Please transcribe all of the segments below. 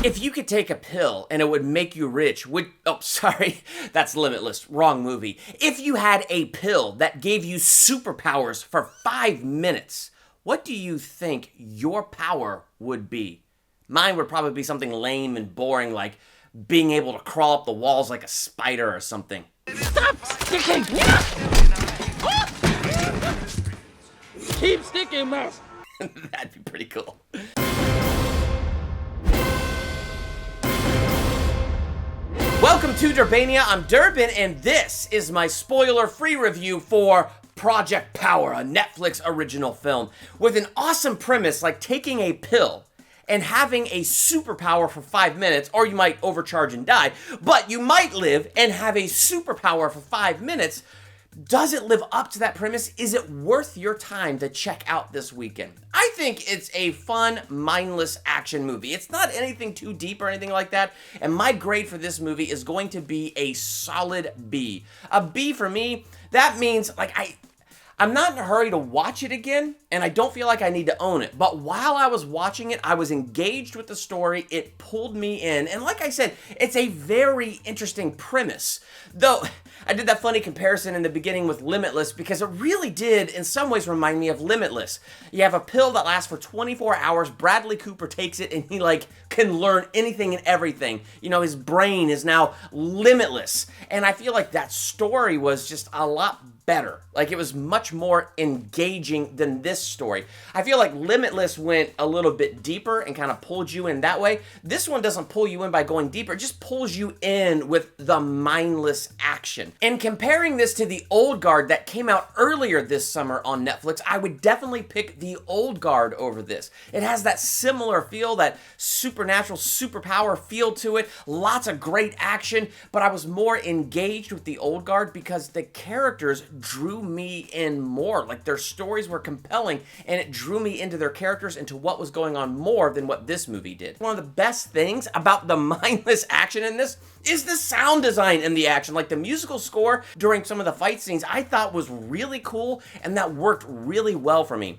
If you could take a pill and it would make you rich, oh, sorry, that's Limitless, wrong movie. If you had a pill that gave you superpowers for 5 minutes, what do you think your power would be? Mine would probably be something lame and boring, like being able to crawl up the walls like a spider or something. Stop sticking! Keep sticking, mouse. That'd be pretty cool. Welcome to Durbania. I'm Durbin, and this is my spoiler-free review for Project Power, a Netflix original film with an awesome premise like taking a pill and having a superpower for 5 minutes, or you might overcharge and die, but you might live and have a superpower for 5 minutes. Does it live up to that premise? Is it worth your time to check out this weekend? I think it's a fun, mindless action movie. It's not anything too deep or anything like that, and my grade for this movie is going to be a solid B. A B for me, that means I'm not in a hurry to watch it again, and I don't feel like I need to own it. But while I was watching it, I was engaged with the story. It pulled me in. And like I said, it's a very interesting premise. Though, I did that funny comparison in the beginning with Limitless because it really did, in some ways, remind me of Limitless. You have a pill that lasts for 24 hours. Bradley Cooper takes it, and he, can learn anything and everything. You know, his brain is now limitless. And I feel like that story was just a lot better. Like, it was much more engaging than this story. I feel like Limitless went a little bit deeper and kind of pulled you in that way. This one doesn't pull you in by going deeper. It just pulls you in with the mindless action. And comparing this to The Old Guard that came out earlier this summer on Netflix, I would definitely pick The Old Guard over this. It has that similar feel, that supernatural superpower feel to it. Lots of great action, but I was more engaged with The Old Guard because the characters drew me in more. Like, their stories were compelling, and it drew me into their characters, into what was going on more than what this movie did. One of the best things about the mindless action in this is the sound design in the action. Like, the musical score during some of the fight scenes I thought was really cool, and that worked really well for me.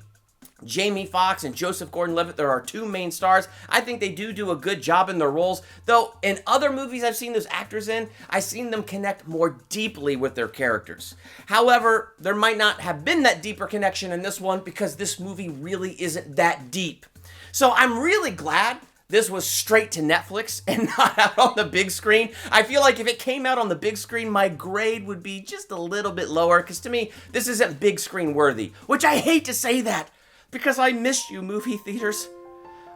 Jamie Foxx and Joseph Gordon-Levitt, there are two main stars. I think they do a good job in their roles, though in other movies I've seen those actors in, I've seen them connect more deeply with their characters. However, there might not have been that deeper connection in this one because this movie really isn't that deep. So I'm really glad this was straight to Netflix and not out on the big screen. I feel like if it came out on the big screen, my grade would be just a little bit lower, because to me, this isn't big screen worthy, which I hate to say that, because I miss you, movie theaters.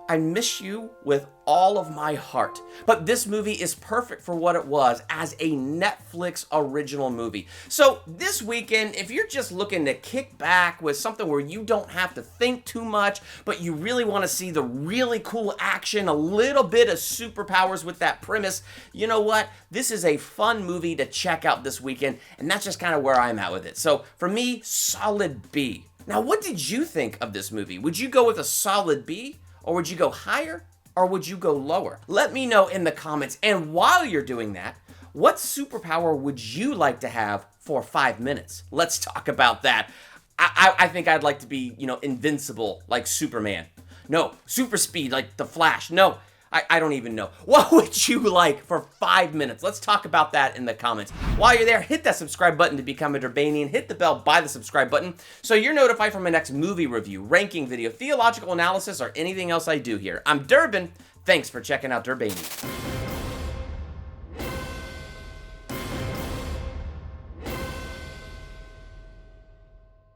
I miss you with all of my heart. But this movie is perfect for what it was, as a Netflix original movie. So this weekend, if you're just looking to kick back with something where you don't have to think too much, but you really want to see the really cool action, a little bit of superpowers with that premise, you know what? This is a fun movie to check out this weekend, and that's just kind of where I'm at with it. So for me, solid B. Now, what did you think of this movie? Would you go with a solid B, or would you go higher, or would you go lower? Let me know in the comments. And while you're doing that, what superpower would you like to have for 5 minutes? Let's talk about that. I think I'd like to be, invincible like Superman. No, super speed like the Flash. No, I don't even know. What would you like for 5 minutes? Let's talk about that in the comments. While you're there, hit that subscribe button to become a Durbanian. Hit the bell by the subscribe button so you're notified for my next movie review, ranking video, theological analysis, or anything else I do here. I'm Durbin. Thanks for checking out Durbania.